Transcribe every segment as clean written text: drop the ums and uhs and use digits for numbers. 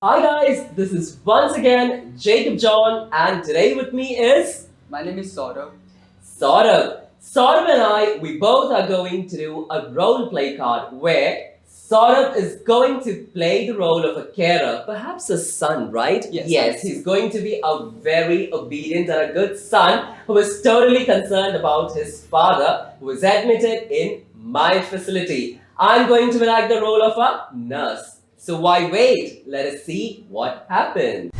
Hi guys, this is once again Jacob John, and today with me is My name is Saurabh. Saurabh. Saurabh and we both are going to do a role play card where Saurabh is going to play the role of a carer, perhaps a son, right? Yes. He's going to be a very obedient and a good son who is totally concerned about his father who is admitted in my facility. I'm going to be like the role of a nurse. So why wait? Let us see what happens.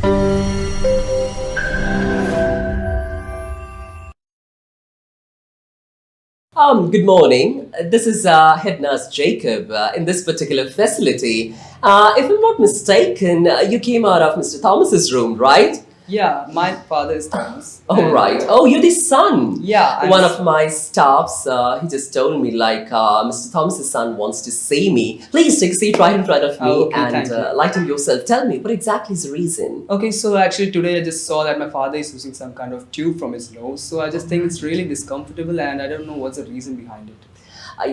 Good morning. This is head nurse Jacob in this particular facility. If I'm not mistaken, you came out of Mr. Thomas's room, right? Yeah, my father is Thomas. Oh, right. Oh, you're the son. Yeah, One of my staffs, he just told me Mr. Thomas's son wants to see me. Please take a seat right in front of me Okay, thank and you. lighten yourself. Tell me, what exactly is the reason? Okay, so actually today I just saw that my father is using some kind of tube from his nose. So I just think it's really discomfortable and I don't know what's the reason behind it.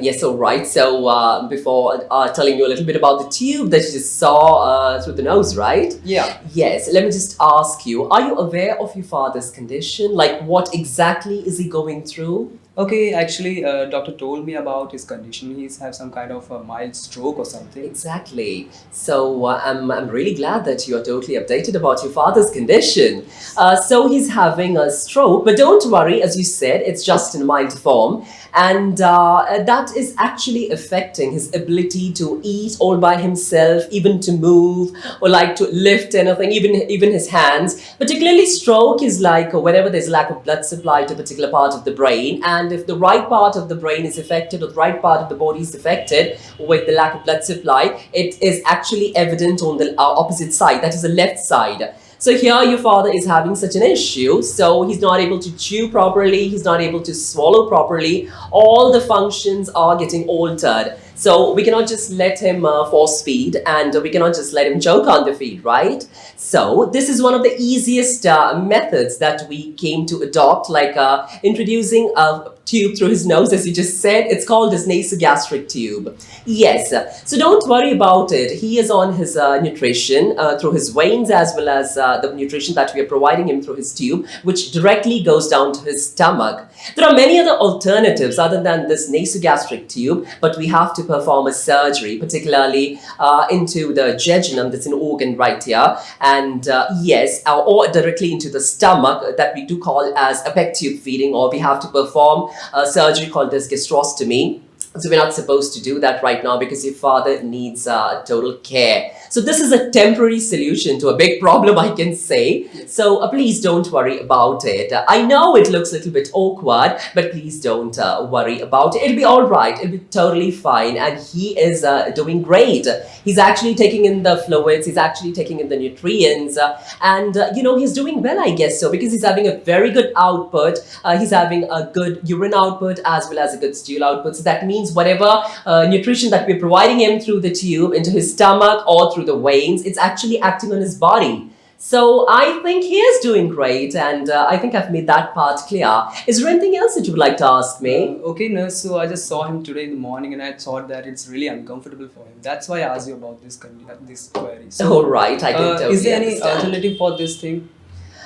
Yes, all right. So before telling you a little bit about the tube that you just saw through the nose, right? Yeah. Yes, let me just ask you, are you aware of your father's condition? Like, what exactly is he going through? Okay, actually, doctor told me about his condition. He's have some kind of a mild stroke or something. Exactly. So I'm really glad that you are totally updated about your father's condition. So he's having a stroke, but don't worry, as you said, it's just in mild form. And that is actually affecting his ability to eat all by himself, even to move or like to lift anything, even his hands. Particularly, stroke is like whenever there's lack of blood supply to a particular part of the brain, and if the right part of the brain is affected or the right part of the body is affected with the lack of blood supply, it is actually evident on the opposite side, that is the left side. So here your father is having such an issue. So he's not able to chew properly. He's not able to swallow properly. All the functions are getting altered. So we cannot just let him force feed and we cannot just let him choke on the feed, right? So this is one of the easiest methods that we came to adopt, like introducing a tube through his nose, as you just said. It's called his nasogastric tube. Yes. So don't worry about it. He is on his nutrition through his veins as well as the nutrition that we are providing him through his tube, which directly goes down to his stomach. There are many other alternatives other than this nasogastric tube, but we have to perform a surgery, particularly into the jejunum, that's an organ right here, and yes, or directly into the stomach that we do call as a peg tube feeding, or we have to perform a surgery called as gastrostomy. So we're not supposed to do that right now because your father needs total care. So this is a temporary solution to a big problem, I can say. So please don't worry about it. I know it looks a little bit awkward, but please don't worry about it. It'll be all right. It'll be totally fine. And he is doing great. He's actually taking in the fluids. He's actually taking in the nutrients. He's doing well, I guess so, because he's having a very good output. He's having a good urine output as well as a good stool output. So that means whatever nutrition that we're providing him through the tube into his stomach or through the veins, it's actually acting on his body. So I think he is doing great, and I think I've made that part clear. Is there anything else that you would like to ask me? Okay, nurse. So I just saw him today in the morning, and I thought that it's really uncomfortable for him. That's why I asked you about this query. So, All right, I can totally is there any understand. alternative for this thing?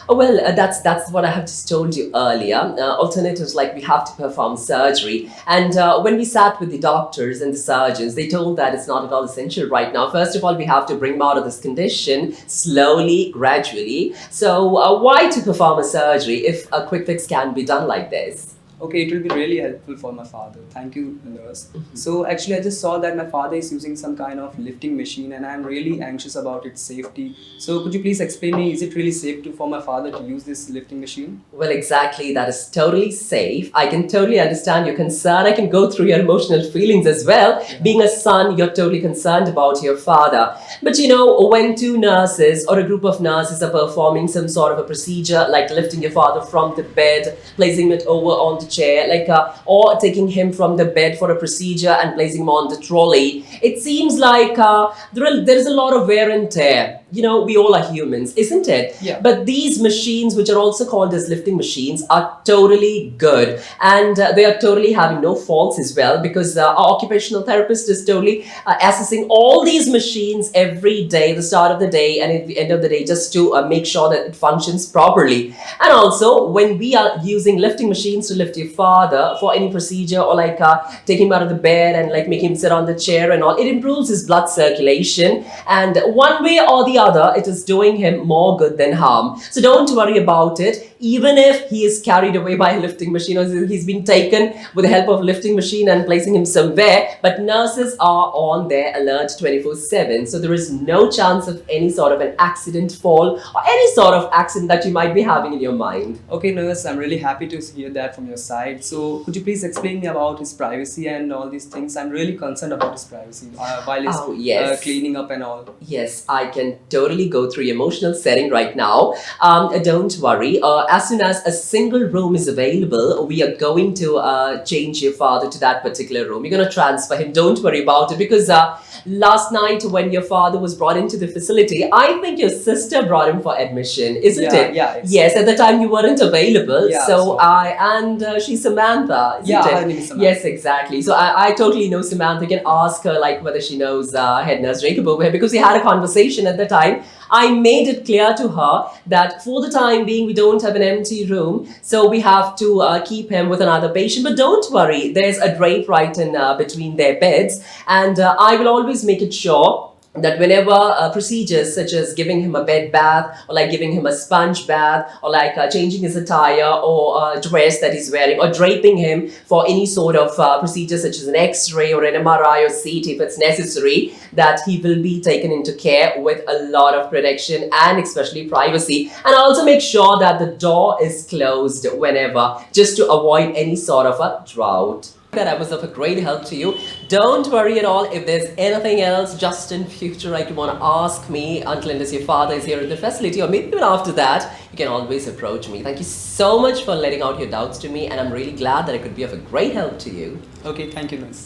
Well, that's what I have just told you earlier. Alternatives like we have to perform surgery, and when we sat with the doctors and the surgeons, they told that it's not at all essential right now. First of all, we have to bring him out of this condition slowly, gradually. So why to perform a surgery if a quick fix can be done like this? Okay, it will be really helpful for my father. Thank you, nurse. So actually, I just saw that my father is using some kind of lifting machine, and I'm really anxious about its safety. So could you please explain me? Is it really safe for my father to use this lifting machine? Well, exactly. That is totally safe. I can totally understand your concern. I can go through your emotional feelings as well. Yeah. Being a son, you're totally concerned about your father. But when two nurses or a group of nurses are performing some sort of a procedure, like lifting your father from the bed, placing it over on the chair, or taking him from the bed for a procedure and placing him on the trolley, it seems like there is a lot of wear and tear. we all are humans, isn't it? Yeah. But these machines, which are also called as lifting machines, are totally good, and they are totally having no faults as well, because our occupational therapist is totally assessing all these machines every day, the start of the day and at the end of the day, just to make sure that it functions properly. And also, when we are using lifting machines to lift your father for any procedure, or like take him out of the bed and like make him sit on the chair and all, it improves his blood circulation, and one way or the other, it is doing him more good than harm. So don't worry about it. Even if he is carried away by a lifting machine, or he's been taken with the help of lifting machine and placing him somewhere, but nurses are on their alert 24/7, so there is no chance of any sort of an accident, fall, or any sort of accident that you might be having in your mind. Okay, nurse, I'm really happy to hear that from your side. So, could you please explain me about his privacy and all these things? I'm really concerned about his privacy while he's Oh, yes. cleaning up and all. Yes, I can totally go through your emotional setting right now. Don't worry. As soon as a single room is available, we are going to change your father to that particular room. You're going to transfer him. Don't worry about it, because last night when your father was brought into the facility, I think your sister brought him for admission, isn't Yeah, it? yeah, Yes, at the time you weren't available. Yeah, so so- she's Samantha, isn't Yeah, it? her name is Samantha. Yes, exactly. So I totally know Samantha. You can ask her like whether she knows head nurse Jacob over here, because we had a conversation at the time. I made it clear to her that for the time being, we don't have an empty room, so we have to keep him with another patient. But don't worry, there's a drape right in between their beds, and I will always make it sure that whenever procedures such as giving him a bed bath, or like giving him a sponge bath, or like changing his attire or dress that he's wearing, or draping him for any sort of procedure such as an x-ray or an MRI or CT if it's necessary, that he will be taken into care with a lot of protection and especially privacy. And also make sure that the door is closed whenever, just to avoid any sort of a drought. That I was of a great help to you. Don't worry at all. If there's anything else just in future like you want to ask me, until unless your father is here in the facility, or maybe even after that, you can always approach me. Thank you so much for letting out your doubts to me, and I'm really glad that I could be of a great help to you. Okay, thank you, nurse.